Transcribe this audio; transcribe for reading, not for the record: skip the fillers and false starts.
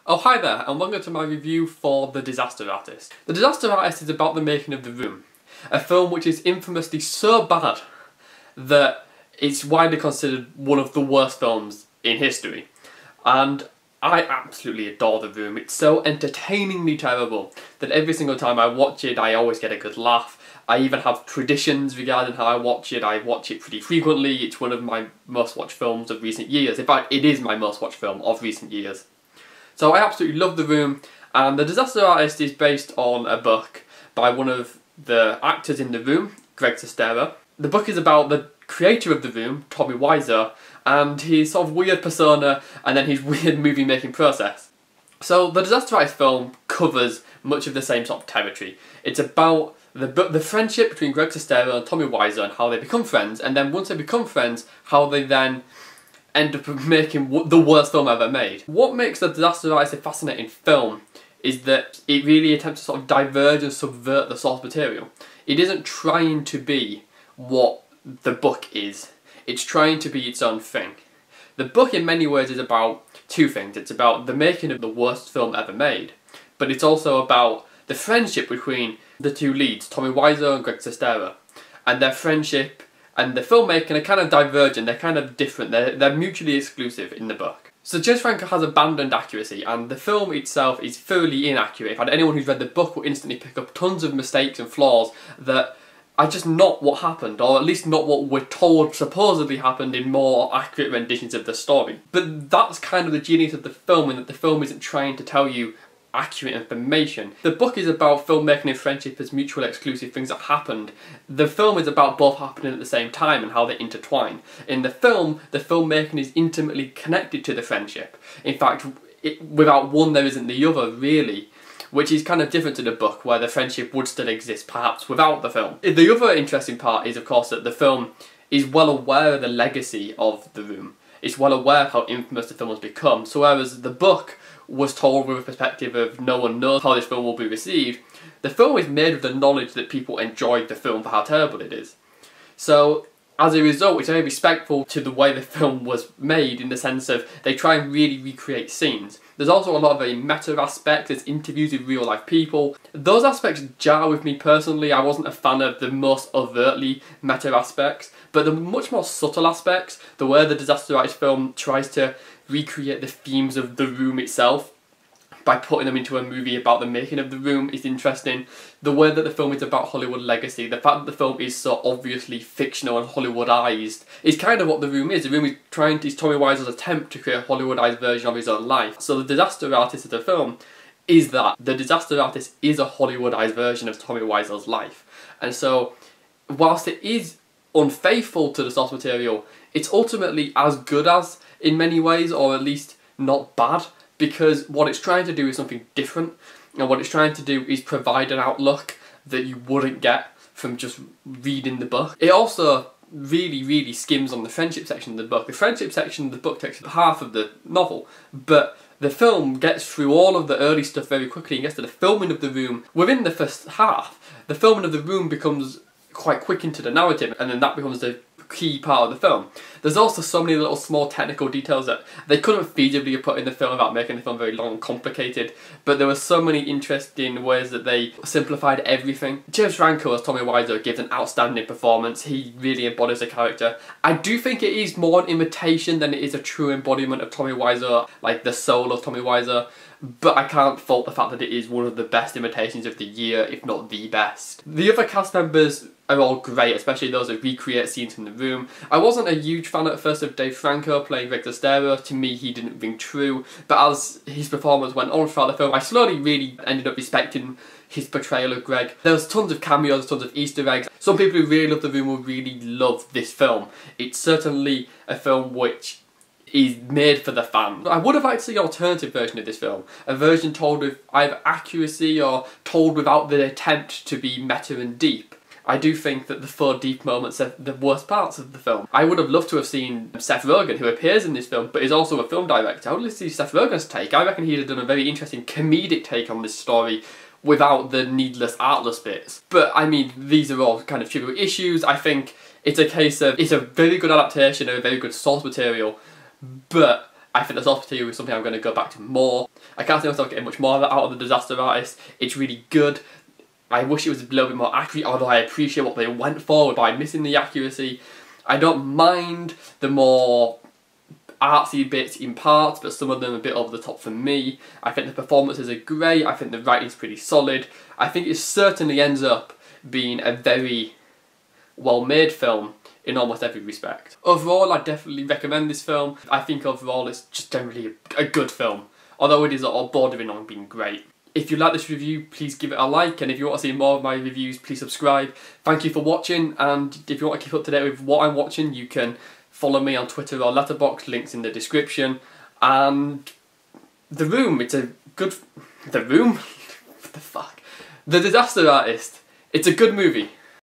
Oh hi there, and welcome to my review for The Disaster Artist. The Disaster Artist is about the making of The Room, a film which is infamously so bad that it's widely considered one of the worst films in history. And I absolutely adore The Room. It's so entertainingly terrible that every single time I watch it I always get a good laugh. I even have traditions regarding how I watch it. I watch it pretty frequently. It's one of my most watched films of recent years. In fact, it is my most watched film of recent years. So I absolutely love The Room, and The Disaster Artist is based on a book by one of the actors in The Room, Greg Sestero. The book is about the creator of The Room, Tommy Wiseau, and his sort of weird persona and then his weird movie making process. So The Disaster Artist film covers much of the same sort of territory. It's about the friendship between Greg Sestero and Tommy Wiseau and how they become friends, and then once they become friends, how they then end up making the worst film ever made. What makes The Disaster Artist a fascinating film is that it really attempts to sort of diverge and subvert the source material. It isn't trying to be what the book is, it's trying to be its own thing. The book in many ways is about two things. It's about the making of the worst film ever made, but it's also about the friendship between the two leads, Tommy Wiseau and Greg Sestero, and their friendship and the filmmaking are kind of divergent, they're kind of different, they're mutually exclusive in the book. So James Franco has abandoned accuracy, and the film itself is thoroughly inaccurate. In fact, anyone who's read the book will instantly pick up tons of mistakes and flaws that are just not what happened, or at least not what we're told supposedly happened in more accurate renditions of the story. But that's kind of the genius of the film, in that the film isn't trying to tell you accurate information. The book is about filmmaking and friendship as mutual exclusive things that happened. The film is about both happening at the same time and how they intertwine. In the film, the filmmaking is intimately connected to the friendship. In fact, without one there isn't the other, really. Which is kind of different to the book, where the friendship would still exist, perhaps, without the film. The other interesting part is, of course, that the film is well aware of the legacy of The Room. It's well aware of how infamous the film has become. So whereas the book was told with a perspective of no one knows how this film will be received, the film is made with the knowledge that people enjoyed the film for how terrible it is. So as a result, it's very respectful to the way the film was made, in the sense of they try and really recreate scenes. There's also a lot of very meta aspects, there's interviews with real life people. Those aspects jar with me personally. I wasn't a fan of the most overtly meta aspects, but the much more subtle aspects, the way the Disaster Artist film tries to recreate the themes of The Room itself by putting them into a movie about the making of The Room, is interesting. The way that the film is about Hollywood legacy, the fact that the film is so obviously fictional and Hollywoodized, is kind of what The Room is. The Room is Tommy Wiseau's attempt to create a Hollywoodized version of his own life. So The Disaster Artist of the film is that. The Disaster Artist is a Hollywoodized version of Tommy Wiseau's life. And so, whilst it is unfaithful to the source material, it's ultimately as good as, in many ways, or at least not bad, because what it's trying to do is something different, and what it's trying to do is provide an outlook that you wouldn't get from just reading the book. It also really skims on the friendship section of the book. The friendship section of the book takes half of the novel, but the film gets through all of the early stuff very quickly and gets to the filming of The Room. Within the first half, the filming of The Room becomes quite quick into the narrative, and then that becomes the key part of the film. There's also so many little small technical details that they couldn't feasibly have put in the film without making the film very long and complicated, but there were so many interesting ways that they simplified everything. James Franco as Tommy Wiseau gives an outstanding performance. He really embodies the character. I do think it is more an imitation than it is a true embodiment of Tommy Wiseau, like the soul of Tommy Wiseau, but I can't fault the fact that it is one of the best imitations of the year, if not the best. The other cast members are all great, especially those that recreate scenes from The Room. I wasn't a huge fan at first of Dave Franco playing Greg Sestero. To me, he didn't ring true, but as his performance went on throughout the film, I slowly really ended up respecting his portrayal of Greg. There was tons of cameos, tons of Easter eggs. Some people who really love The Room will really love this film. It's certainly a film which is made for the fan. I would have liked to see an alternative version of this film, a version told with either accuracy or told without the attempt to be meta and deep. I do think that the 4 deep moments are the worst parts of the film. I would have loved to have seen Seth Rogen, who appears in this film but is also a film director. I would like to see Seth Rogen's take. I reckon he'd have done a very interesting comedic take on this story without the needless, artless bits. But I mean, these are all kind of trivial issues. I think it's a case of, it's a very good adaptation of a very good source material, but I think the source material is something I'm going to go back to more. I can't see myself getting much more of that out of The Disaster Artist. It's really good. I wish it was a little bit more accurate, although I appreciate what they went for by missing the accuracy. I don't mind the more artsy bits in parts, but some of them are a bit over the top for me. I think the performances are great. I think the writing's pretty solid. I think it certainly ends up being a very well-made film in almost every respect. Overall, I definitely recommend this film. I think overall it's just generally a good film, although it is all bordering on being great. If you like this review, please give it a like, and if you want to see more of my reviews, please subscribe. Thank you for watching, and if you want to keep up to date with what I'm watching, you can follow me on Twitter or Letterboxd, links in the description. And The Room, it's a good... The Room? What the fuck? The Disaster Artist, it's a good movie.